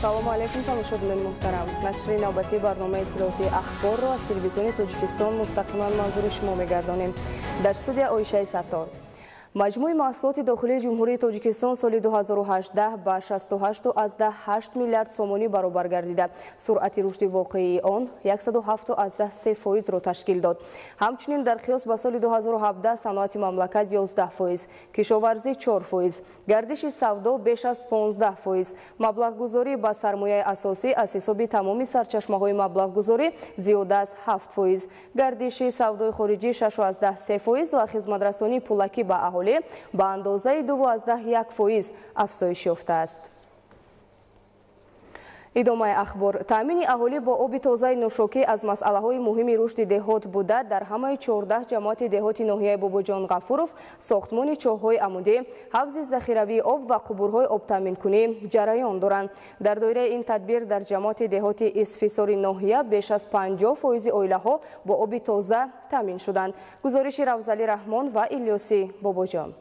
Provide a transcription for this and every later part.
салому алейкум тамошобинон муҳтарам. Нашри навбати барномаи иттилоъоти ахборро аз телевизиони Тоҷикистон мустақиман манзури шумо мегардонем. Дар студия Оишаи Саттор. مجموع محصولات داخلی جمهوری تاجیکستان سال 2018 به 68.8 میلیارد سومانی برابر گردیده. سرعت رشد واقعی آن 107.3% را تشکیل داد. همچنین در قیاس به سال 2017 صنعت مملکت 11%، کشاورزی 4%، گردش سودا بیش از 15%، مبلغ گذاری به سرمایه اساسی از حساب تمام سرچشمه‌های مبلغ گذاری زیاده از 7%، گردش سودای خارجی 6.3% و خدمترسانی پولکی به اهالی به اندازه 12.1% افزایش یافته است. ادامه اخبار. تامین اهالی با آب تازه نوشاکی از مسئله‌های مهم رشد دهات بوده. در همه 14 جماعت دهاتی ناحیه باباجان غفورов ساختمان چاه‌های عمودی، حوض ذخیروی آب و قبورهای آب تامین کنی جریان دارند. در دایره این تدبیر در جماعت دهاتی اسفیسار ناحیه بیش از 50% عائله‌ها با آب تازه تامین شدند. گزارش روزعلی رحمان و الیاسی باباجان.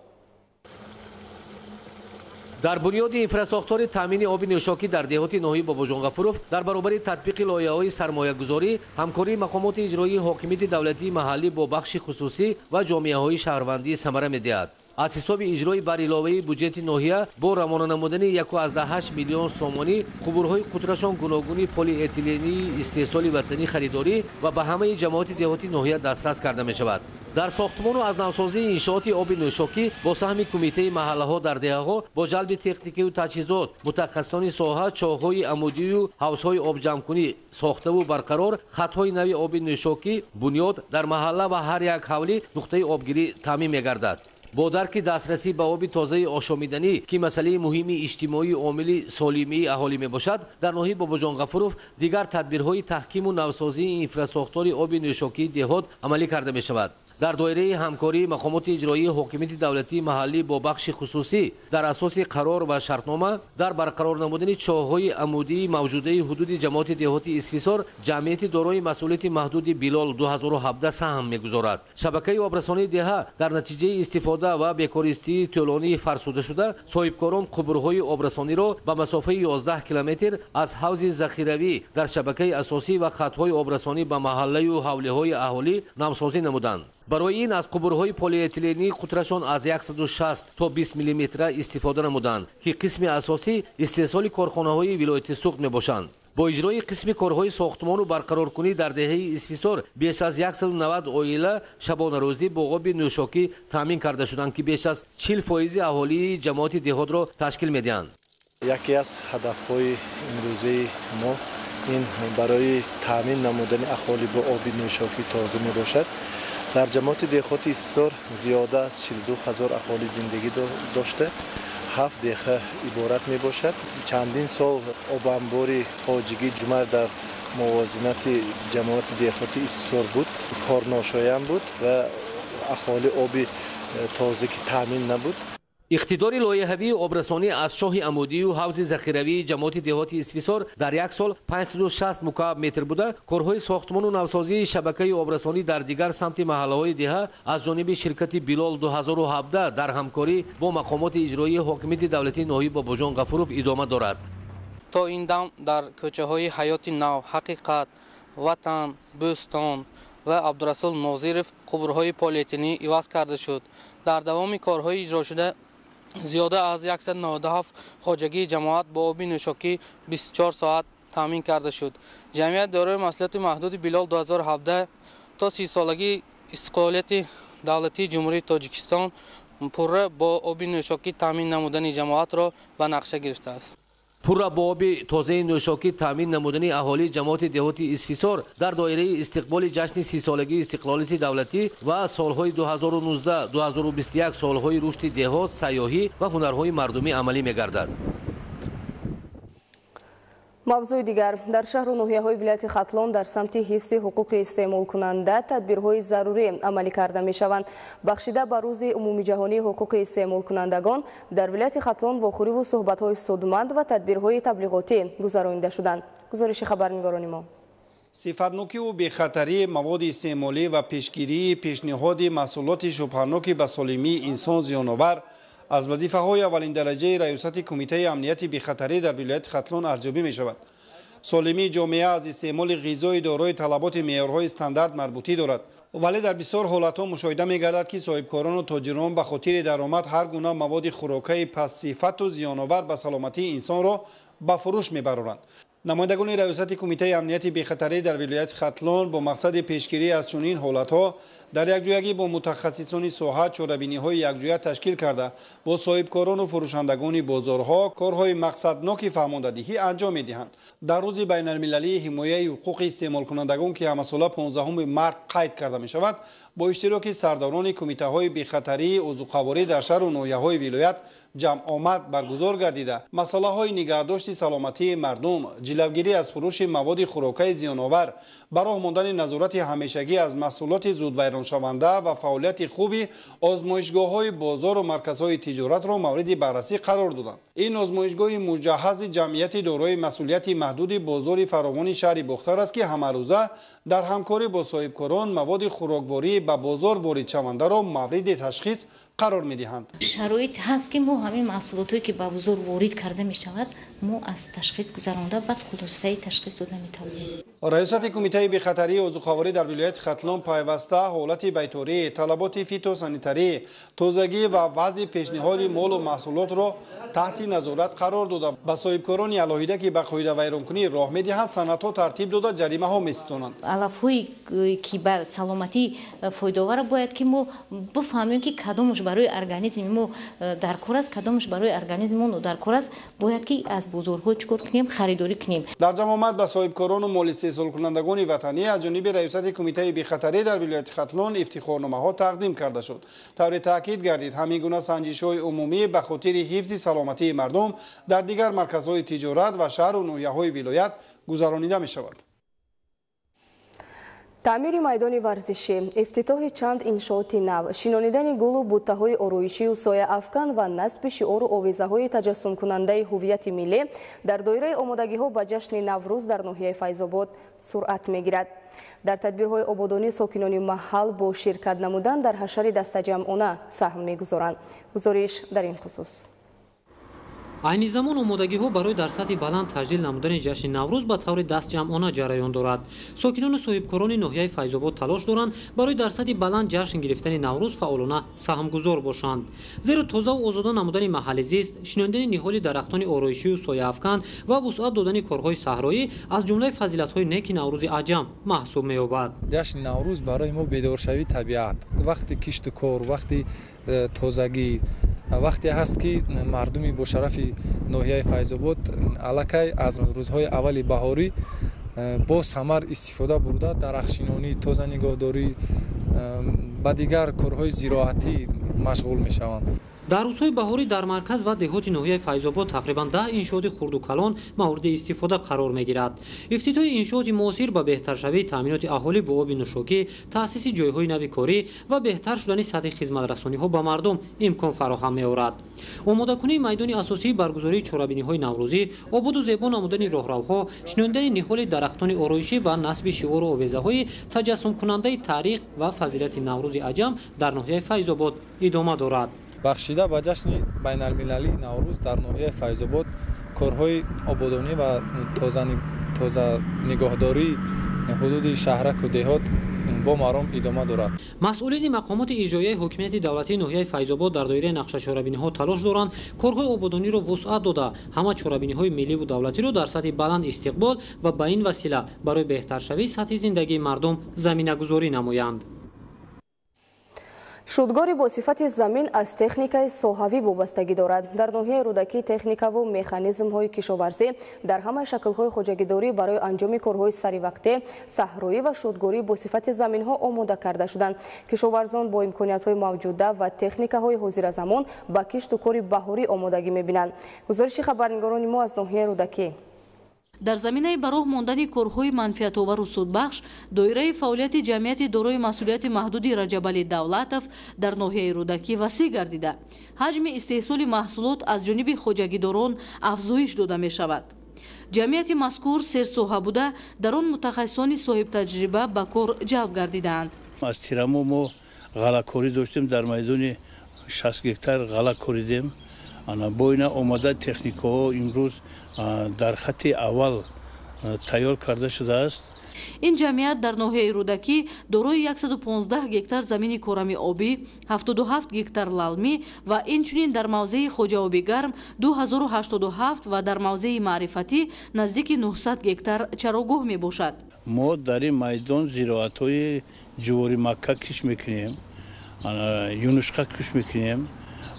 در بنیاد اینفراساختار تامین آب نوشاکی در دهات ناحیه باباجان غفورов در برابر تطبیق لایحه‌های سرمایه‌گذاری، همکاری مقامات اجرایی حاکمیت دولتی محلی با بخش خصوصی و جامعه‌های شهروندی ثمره می‌دهد. از حساب اجرای بر علاوه بودجت ناحیه با روانه نمودن 1.8 میلیون سومانی قبورهای قطرشان گوناگونی پلی اتیلنی استحصال وطنی خریداری و به همه جماعت دهاتی ناحیه دسترس کرده می‌شود. در ساختمان و از نوسازی انشاءات آب نوشاکی با سهم کمیته محله‌ها در دهه‌ها با جلب تکنیکی و تجهیزات متخصصان ساحه چاه‌های عمودی و حوض‌های آب جمع‌کنی ساخته و برقرار، خط‌های نوی آب نوشاکی بنیاد در محله و هر یک حولی نقطه آبگیری تامین می‌گردد. با درک دسترسی به آب تازه آشامیدنی که مسئله مهم اجتماعی عامل سالمی اهالی میباشد، در ناحیه باباجان غفورov دیگر تدبیرهای تحکیم و نوسازی اینفراساختار آب نوشاکی دهات عملی کرده میشود. در دایره همکاری مقامات اجرایی حاکمیت دولتی محلی با بخش خصوصی در اساس قرار و شرطنامه در برقرار نمودن چاه‌های عمودی موجوده حدود جماعت دهاتی اسفیسار جمعیت دارای مسئولیت محدود بلال 2017 سهم می‌گذارد. شبکه آبرسانی دهه در نتیجه استفاده و بیکارستی طولانی فرسوده شده، صاحبکاران قبورهای آبرسانی را به مسافه 11 کیلومتر از حوض ذخیروی در شبکه اساسی و خط‌های آبرسانی به محله و حولی‌های اهالی نوسازی نمودند. برای این از قبورهای پلی اتیلنی قطرشان از 160 تا 20 میلیمتر استفاده نمودند که قسم اساسی استحصال کارخانه‌های ولایت سوخت میباشند. با اجرای قسم کارهای ساختمان و برقرارکنی در دهه اسفیسار بیش از 190 عائله شبانه روزی با آب نوشاکی تامین کرده شدند که بیش از 40% اهالی جماعت دهات را تشکیل میدهند. یکی از هدف‌های امروزی ما این برای تامین نمودن اهالی با آب نوشاکی تازه میباشد. در جماعت دهاتی اسفیسار زیاده از 42,000 اهالی زندگی داشته. 7 دهه عبارت می باشد. چندین سال آب انبار خواجگی جمعه در موازنت جماعت دهاتی اسفیسار بود، کار ناشایان بود و اهالی آب تازه که تامین نبود. اقتدار لایحه‌ای آبرسانی از چاه عمودی و حوض ذخیروی جماعت دهاتی اسفیسار در یک سال 560 مکعب متر بوده. کارهای ساختمان و نوسازی شبکه آبرسانی در دیگر سمت محله‌های دهه از جانب شرکت بلال 2017 در همکاری با مقامات اجرایی حاکمیت دولتی ناحیه باباجان غفورov ادامه دارد. تا این دم در کوچه‌های حیات نو، حقیقت، وطن، بوستان و عبدالرسول ناظرov قبورهای پلی اتیلنی عوض کرده شد. در دوام کارهای اجرا شده زیاده از 197 خواجگی جماعت با آب نوشاکی 24 ساعت تامین کرده شد. جمعیت دارای مسئولیت محدود بلال 2017 تا 30 سالگی استقلالیت دولتی جمهوری تاجیکستان پره با آب نوشاکی تامین نمودن جماعت را به نقشه گرفته است. پورا با آب تازه نوشاکی تامین نمودن اهالی جماعت دهاتی اسفیسار در دایره استقبال جشن 30 سالگی استقلالیت دولتی و سالهای 2019 2021 سالهای رشد دهات، سیاحی و هنرهای مردمی عملی می‌گردد. موضوع دیگر در شهر و ناحیه‌های ولایت ختلان در سمت حفظ حقوق استعمال کننده تدبیرهای ضروری عملی کرده می‌شوند. بخشیده به روز عمومی جهانی حقوق استعمال کنندگان در ولایت ختلان واخوری و صحبت‌های سودمند و تدبیرهای تبلیغاتی گذرانیده شدند. گزارش خبرنگاران ما. صفرنوکی و بی‌خطری مواد استعمالی و پیشگیری پیشنهاد محصولات شبهه‌ناک به سالمی انسان زیان‌آور از وظیفه‌های اولین درجه ریاست کمیته امنیت بی‌خطری در ولایت ختلون ارزیابی می‌شود. سالمی جامعه از استعمال غذای دارای طلبات معیارهای استاندارد مربوطی دارد، ولی در بسیار حالت‌ها مشاهده می‌گردد که صاحبکاران و تاجران به خاطر درآمد هر گونه مواد خوراکی پس‌صفت و زیان‌آور به سلامتی انسان را به فروش می‌برند. نمایندگان ریاست کمیته امنیت بی‌خطری در ولایت ختلون با مقصد پیشگیری از چنین حالت‌ها در یکجایی با متخصصان ساحه چاره‌بینی‌های یکجایی تشکیل کرده با صاحبکاران و فروشندگان بازارها کارهای مقصدناک فرماندهی انجام می‌دهند. در روز بین‌المللی حمایت حقوق استعمال کنندگان که همساله 15 مارس قید کرده می‌شود، با اشتراک سرداران کمیته‌های بی‌خطری عضوقواری در شهر و ناحیه‌های ولایت جمع آمد برگزار گردیده مسائل‌های نگهداشت سلامتی مردم، جلوگیری از فروش مواد خوراکی زیان‌آور، برای ماندن نظارت همیشگی از محصولات زود ویران شونده و فعالیت خوبی آزمایشگاه‌های بازار و مرکزهای تجارت را مورد بررسی قرار دادند. این آزمایشگاه مجهز جمعیت دارای مسئولیت محدود بازار فراوان شهر بختر است که همه روزه در همکاری با صاحبکاران مواد خوراکواری به بازار وارد شونده را مورد تشخیص قرار می‌دهند. شرایط هست که ما همین محصولاتی که به بازار وارد کرده می‌شود ما از تشخیص گذرانده بعد خلاصه تشخیص داده می‌توانیم. ریاست کمیته بی‌خطری عضوقواری در ولایت ختلون پیوسته حالت بیطاری، طلبات فیتوسانیتری، تازگی و وضع پیشنهاد مال و محصولات را تحت نظارت قرار داده. به صاحبکاران علاهیده که به قاعده ویرانکنی راه می‌دهند سندها ترتیب داده جریمه ها می‌ستانند. علف‌هایی که به سلامتی فایده‌آور باید که ما بفهمیم که کدامش برای ارگانیسم ما در کار است، کدامش برای ارگانیسم ما در کار است، باید که از بازارها چیکار کنیم، خریداری کنیم. در جمع آمد به صاحبکاران و مال استحصال کنندگان وطنی از جانب ریاست کمیته بی‌خطری در ولایت ختلون افتخارنامه‌ها تقدیم کرده شد. طور تاکید گردید همین گونه سنجش‌های عمومی به خاطر حفظ سلامتی مردم در دیگر مرکزهای تجارت و شهر و ناحیه‌های ولایت گذرانیده می‌شود. تعمیر میدان ورزشی، افتتاح چند انشاءات نو، شینانیدن گل و بوته‌های آرایشی و سایه افکن و نصب شعار و آویزه‌های تجسم کننده هویت ملی در دایره آمادگی‌ها به جشن نوروز در ناحیه فیض‌آباد سرعت می‌گیرد. در تدبیرهای آبادانی ساکنان محل با شرکت نمودن در حشر دسته‌جمعانه سهم می‌گذارند. گزارش در این خصوص. айни замон омодагиҳо барои дар сатҳи баланд таҷлил намудани ҷашни наврӯз ба таври дастҷамъона ҷараён дорад. сокинони соҳибкорони ноҳияи файзобод талош доранд барои дар сатҳи баланд ҷашн гирифтани наврӯз фаъолона саҳмгузор бошанд. зеро тозаву озода намудани маҳалли зист, шинондани ниҳоли дарахтони ороишию сояафкан ва вусъат додани корҳои саҳроӣ аз ҷумлаи фазилатҳои неки наврӯзи аҷам маҳсуб меёбад. ҷашни наврӯз барои мо бедоршавии табиат, вақти кишту кор, вақти тозагӣ, вақте ҳаст ки мардуми бошарафи ноҳияи файзобод аллакай аз рӯзҳои аввали баҳорӣ бо самар истифода бурда дарахтшинонӣ, тоза нигоҳдорӣ ба дигар корҳои зироатӣ машғул мешаванд. дар рӯзҳои баҳорӣ дар марказ ва деҳоти ноҳияи файзобод тақрибан 10 иншооти хурду калон мавриди истифода қарор мегирад. ифтитоҳи иншооти муосир ба беҳтаршавии таъминоти аҳолӣ бо оби нӯшокӣ, таъсиси ҷойҳои нави корӣ ва беҳтар шудани сатҳи хизматрасониҳо ба мардум имкон фароҳам меорад. омодакунии майдони асосии баргузории чорабиниҳои наврӯзӣ, ободу зебо намудани роҳравҳо, шинондани ниҳоли дарахтони ороишӣ ва насби шиору овезаҳои таҷассумкунандаи таърих ва фазилати наврӯзи аҷам дар ноҳияи файзобод идома дорад. бахшида ба ҷашни байналмилалии наврӯз дар ноҳияи файзобод корҳои ободонӣ ва тоза нигоҳдории ҳудуди шаҳраку деҳот бо маром идома дорад. масъулини мақомоти иҷроияи ҳокимияти давлатии ноҳияи файзобод дар доираи нақша чорабиниҳо талош доранд корҳои ободониро вусъат дода ҳама чорабиниҳои милливу давлатиро дар сатҳи баланд истиқбол ва ба ин васила барои беҳтаршавии сатҳи зиндагии мардум заминагузорӣ намоянд. шудгори бо сифати замин аз техникаи соҳавӣ вобастагӣ дорад. дар ноҳияи рӯдакӣ техникаву механизмҳои кишоварзӣ дар ҳамаи шаклҳои хоҷагидорӣ барои анҷоми корҳои саривақтӣ, саҳроӣ ва шудгорӣ бо сифати заминҳо омода карда шуданд. кишоварзон бо имкониятҳои мавҷуда ва техникаҳои ҳозиразамон ба кишту кори баҳорӣ омодагӣ мебинанд. гузориши хабарнигорони мо аз ноҳияи рӯдакӣ. дар заминаи ба роҳ мондани корҳои манфиатовару судбахш доираи фаъолияти ҷамъияти дорои масъулияти маҳдуди Раҷабали Давлатов дар ноҳияи рӯдакӣ васеъ гардида ҳаҷми истеҳсоли маҳсулот аз ҷониби хоҷагидорон афзоиш дода мешавад. ҷамъияти мазкур серсоҳа буда дар он мутахассисони соҳибтаҷриба ба кор ҷалб гардидаанд. аз тирамо мо ғалакорӣ доштем дар майдони 60 گکتار غله کوریدیم. با اینا آماده تکنیک‌ها امروز در خط اول تیار کرده شده است. این جمعیت در ناحیه رودکی دارای 115 گکتار زمین کورمی آبی، 77 گکتار لالمی و اینچنین در موضع خوجه آبی گرم 2087 و در موضع معرفتی نزدیک 900 گکتار چراگاه می باشد. ما در این میدان زراعت‌های جواری مکه کش میکنیم، یونشقه کش میکنیم،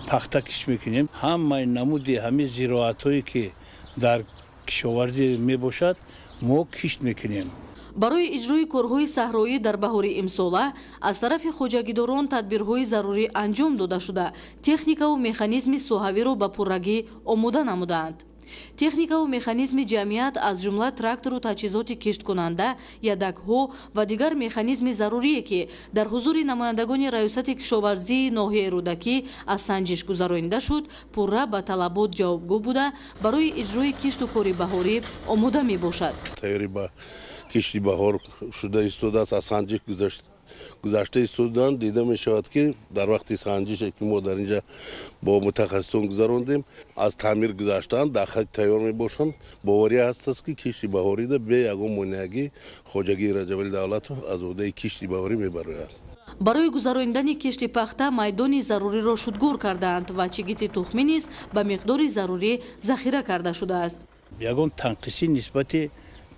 پخته کش میکنیم. همه نمودی همه زراعت‌هایی که در کشاورزی می باشد ما کشت میکنیم. برای اجرای کارهای صحرایی در بهاری امساله از طرف خوجگیداران تدبیرهای ضروری انجام داده شده، تکنیکا و مکانیزم سوحوی را به پررگی آماده نمودند. تکنیکا و مکانیزم جمعیت از جمله تراکتور و تجهیزات کشت کننده، یدک‌ها و دیگر مکانیزم ضروری که در حضور نمایندگان ریاست کشاورزی ناحیه رودکی از سنجش گذرانده شد، پورا به طلبات جوابگو بوده برای اجرای کشت و کار بهاری آماده می باشد. کشتی بهار شده ایستاده است، از سنجش گذشته ایستادن. دیده می شود که در وقت سنجش که ما در اینجا با متخصصان گذراندیم از تعمیر گذاشتن در خط تیار می باشند. باوری هست است که کشتی بهاری ده به یگان مانعی خواجگی رجب دولت از عهده کشتی بهاری می برآید. برای گذراندن کشتی پخته میدان ضروری را شدگور کردند و چگیت تخمی نیز به مقدار ضروری ذخیره کرده شده است. یگان تنقیصی نسبت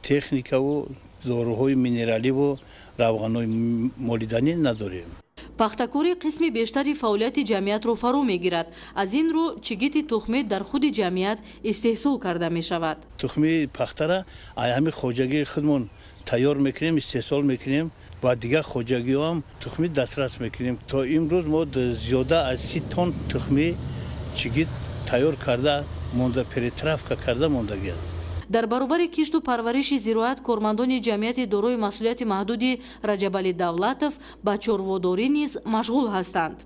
تکنیکا و داروهای مینرالی و روغن‌های مالیدنی نداریم. پختکاری قسم بیشتری فعالیت جمعیت را فرا میگیرد. از این رو چگیت تخمی در خود جمعیت استحصال کرده می شود. تخمی پخته را همین خواجگی خودمون تیار میکنیم، استحصال میکنیم و دیگر خواجگی هم تخمی دسترس میکنیم. تا امروز ما زیاده از 30 تن تخمی چگیت تیار کرده مونده، پریطرف کرده موندگی است. در برابر کشت و پرورش زراعت کارمندان جمعیت دارای مسئولیت محدود رجبالی دولتов با چروه‌داری نیز مشغول هستند.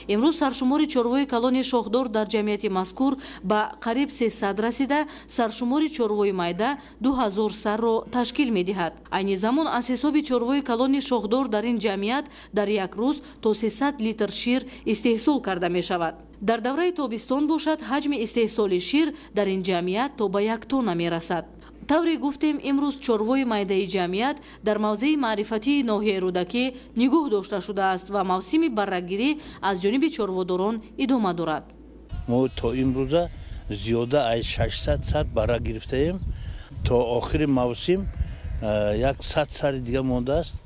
امروز سرشمار چروه‌های کلان شاخدار در جمعیت مذکور به قریب 300 رسیده، سرشمار چروه‌های майда 2000 سر را تشکیل می‌دهد. عین زمان از حساب چروه‌های کلان شاخدار در این جمعیت در یک روز تا 300 لیتر شیر استحصال کرده می‌شود. در دوره تابستان باشد حجم استحصال شیر در این جمعیت تا به 1 تن می‌رسد. طوری گفتیم امروز چروه‌های майدای جمعیت در موضع معرفتی ناحیه رودکی نگاه داشته شده است و موسم برگیری از جانب چروه‌داران ادامه دارد. ما تا امروز زیاده از 600 سر برگ گرفتیم. تا آخر موسم 100 سر دیگه مونده است.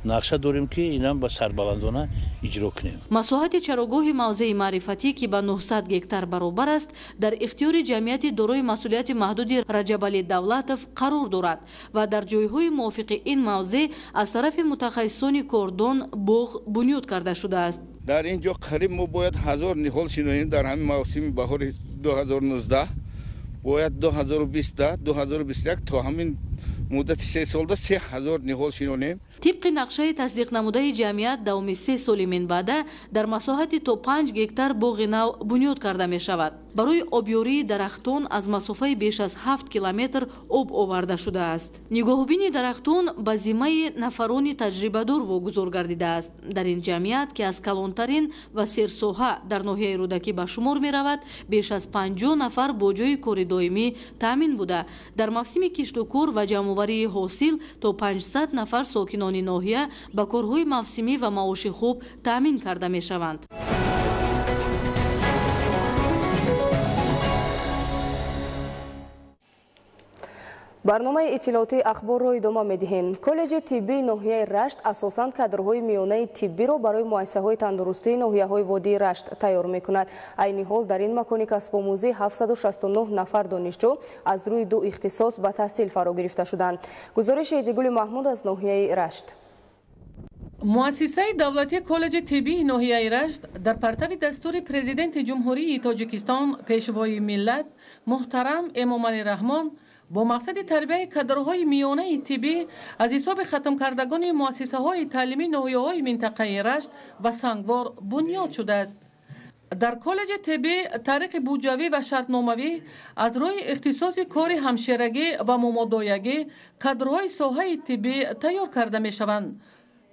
نقشه داریم که اینا با سربلندانه اجرا کنیم. مساحت چراگاه موضع معرفتی که به 900 گکتار برابر است در اختیار جمعیت دارای مسئولیت محدود رجبالی دولتов قرار دارد و در جایهای موافق این موضع از طرف متخصصان کردان باغ بنیاد کرده شده است. در اینجا قریب ما باید 1000 نخال شنویم در همین موسم بهار 2019 باید 2020 2021 تا همین مدت 3 سال 3000 نخال شنونیم. طبق نقشه تصدیق نموده جمعیت دوام 3 سال من بعد در مساحت تا 5 گکتار باغ نو بنیاد کرده می شود. برای آبیاری درختان از مسافه بیش از 7 کیلومتر آب آورده شده است. نگاهبین درختان به ذمه نفران تجربه دار واگذار گردیده است. در این جمعیت که از کلانترین و سرساحه در ناحیه رودکی به شمار می رود، بیش از 50 نفر با جای کار دائمی تامین بوده. در موسم کشت و کار و جمع‌آوری حاصل تا 500 نفر ساکنان ناحیه با کارهای موسمی و معاش خوب تامین کرده می شوند. برنامه اطلاعاتی اخبار را ادامه می‌دهیم. کالج طبی ناحیه رشت اساساً کادرهای میانه طبی را برای مؤسسه‌های تندرستی ناحیه‌های وادی رشت تیار می‌کند. عین حال در این مکان کسب آموزی 769 نفر دانشجو از روی 2 اختصاص به تحصیل فرا گرفته شدند. گزارش ایجگل محمود از ناحیه رشت. مؤسسه دولتی کالج طبی ناحیه رشت در پرتو دستور پرزیدنت جمهوری تاجیکستان پیشوای ملت محترم امامعلی رحمان با مقصد تربیت کادرهای میانه طبی از حساب ختم کردگان مؤسسه های تعلیمی ناحیه های منطقه رشت و سنگوار بنیاد شده است. در کالج طبی طریق بودجوی و شرطناموی از روی اختصاص کار همشیرگی و مامادایگی کادرهای ساحه طبی تیار کرده می شوند.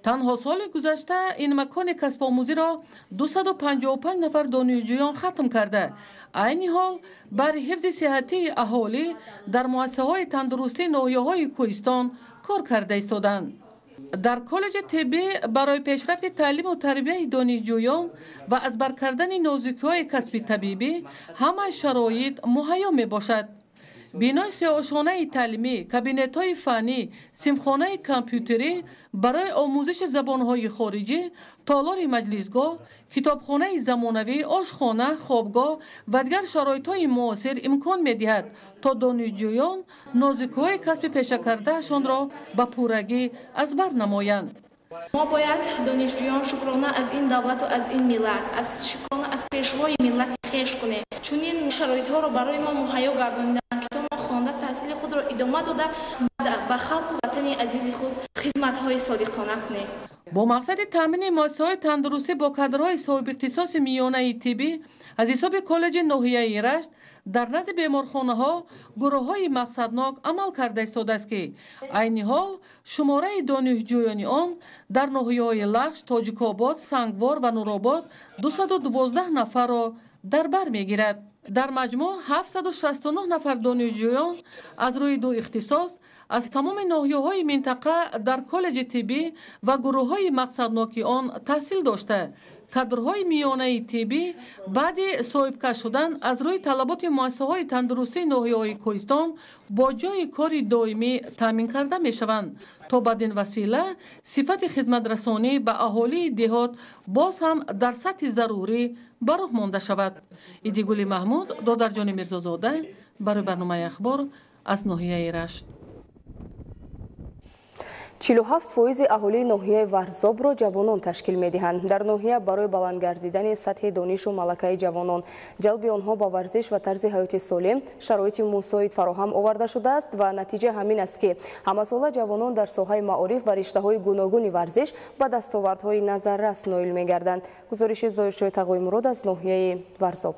تنها سال گذشته این مکان کسب آموزی را 255 نفر دانشجویان ختم کرده. عین حال برای حفظ صحتی اهالی در مؤسسه‌های تندرستی ناحیه‌های کوهستان کار کرده ایستادند. در کالج طبی برای پیشرفت تعلیم و تربیت دانشجویان و از بر کردن نوزکی‌های کسب طبیبی همه شرایط مهیا می باشد. بینای سه‌آشانه تعلیمی، کابینت‌های فنی، سیمخانه کامپیوتری برای آموزش زبان‌های خارجی، تالار مجلسگاه، کتابخانه زمانوی، آشخانه، خوابگاه و دیگر شرایط‌های معاصر امکان می‌دهد تا دانشجویان نوزکی‌های کسب پیشه کرده‌شان را به پورگی از بر نمایند. ما باید دانشجویان شکرانه از این دولت و از این ملت، از شکرانه از پیشوای ملت خویش کنیم. چون این شرایط‌ها را برای ما مهیا گردانیدند که ما خوانده تحصیل خود را ادامه داده به خلق و وطن عزیز خود خدمت‌های صادقانه کنیم. با مقصد تامین مؤسسه‌های تندرستی با کادرهای صاحب اختصاص میانه طبی از حساب کالج ناحیه رشت در نزد بیمارخانه‌ها گروه‌های مقصدناک عمل کرده ایستاده است که عین حال شماره دانشجویان آن در ناحیه‌های لخش، تاجیک‌آباد، سنگوار و نورآباد 212 نفر را در بر می‌گیرد. در مجموع 769 نفر دانشجویان از روی دو اختصاص از تمام ناحیه‌های منطقه در کالج طبی و گروه‌های مقصدناک آن تحصیل داشته. کادرهای میانه طبی بعد صاحبکار شدن از روی طلبات مؤسسه‌های تندرستی ناحیه‌های کوهستان با جای کار دائمی تامین کرده می‌شوند تا بدین وسیله صفت خدمت رسانی به اهالی دهات باز هم در سطح ضروری براه مانده شود. ایدیگل محمود، دادرجان میرزازاده، برای برنامه اخبار از ناحیه رشت. 47% اهالی ناحیه ورزاب را جوانان تشکیل می‌دهند. در ناحیه برای بلند گردیدن سطح دانش و ملکه جوانان، جلب آنها با ورزش و طرز حیات سالم شرایط مساعد فراهم آورده شده است و نتیجه همین است که همساله جوانان در ساحه معارف و رشته‌های گوناگون ورزش به دستاوردهای نظررس نائل می‌گردند. گزارش ظاهرشاه تقوی مراد از ناحیه ورزاب.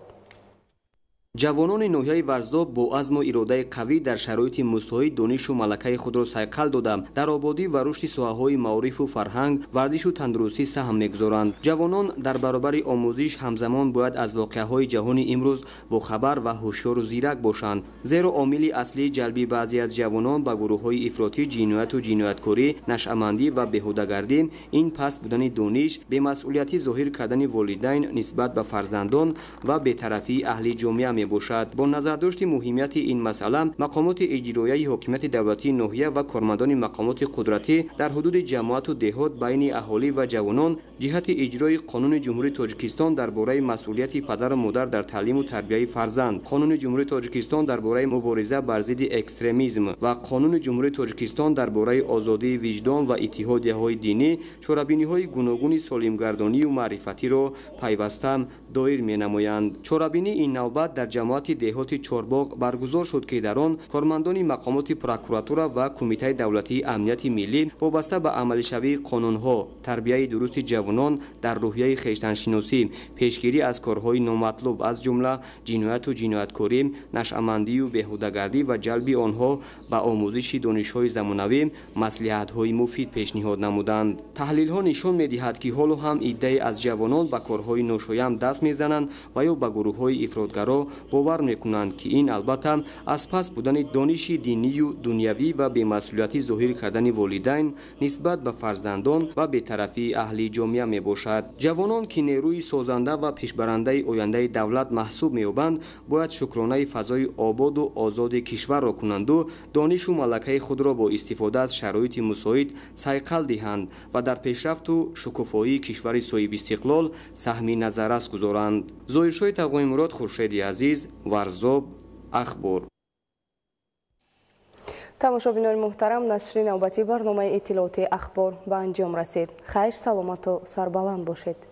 جوانان ناحیه ورزاب با عزم و اراده قوی در شرایط مساعد دانش و ملکه خود را صیقل دادند در آبادی و رشد ساحه‌های معارف و فرهنگ، ورزش و تندرستی سهم می‌گذارند. جوانان در برابر آموزش همزمان باید از واقعه‌های جهان امروز با خبر و هوشیار و زیرک باشند، زیرا عامل اصلی جلبی بعضی از جوانان به گروه‌های افراطی جنایت و جنایتکاری، نشأه‌مندی و بهوده‌گردی این پس بودن دانش، بی‌مسئولیتی ظاهر کردن والدین نسبت به فرزندان و بی‌طرفی اهل جامعه باشد. با نظر داشت مهمیت این مسئله، مقامات اجرایی حکومت دولتی ناحیه و کارمندان مقامات قدرتی در حدود جماعت و دهات بین اهالی و جوانان جهت اجرای قانون جمهوری تاجیکستان درباره مسئولیت پدر و مادر در تعلیم و تربیت فرزند، قانون جمهوری تاجیکستان درباره مبارزه بر ضد اکستریمیسم و قانون جمهوری تاجیکستان درباره آزادی وجدان و اتحادیه‌های دینی، چاره‌بینی‌های گوناگون سالمگردانی و معرفتی را پیوسته دایر می‌نمایند. چاره‌بینی این نوبت در جماعت دهات چارباغ برگزار شد که در آن کارمندان مقامات پروکوراتورا و کمیته دولتی امنیت ملی وابسته به عملشوی قانون‌ها، تربیت درست جوانان در روحیه خویشتن‌شناسی، پیشگیری از کارهای نامطلوب از جمله جنایت و جنایتکاری، نشأه‌مندی و بهوده‌گردی و جلب آنها به آموزش دانش‌های زمانوی، مصلحت‌های مفید پیشنهاد نمودند. تحلیل‌ها نشان می‌دهد که حالا هم عده‌ای از جوانان به کارهای ناشایان دست می‌زنند و یا به گروه‌های افراطگرا باور میکنند که این البته از پس بودن دانش دینی و دنیوی و بی‌مسئولیتی ظاهر کردن والدین نسبت به فرزندان و بی‌طرفی اهل جامعه می باشد. جوانان که نیروی سازنده و پیشبرنده آینده دولت محسوب می‌یابند باید شکرانه فضای آباد و آزاد کشور را کنند و دانش و ملکه خود را با استفاده از شرایط مساعد صیقل دهند و در پیشرفت و شکوفایی کشور صاحب استقلال سهم نظررس گذارند. ظاهرشاه تقوی مراد، خورشید عزیز، ورزاب، اخبار. تماشابینان محترم، نشر نوبتی برنامه اطلاعاتی اخبار به انجام رسید. خیر، سلامت و سربلند باشید.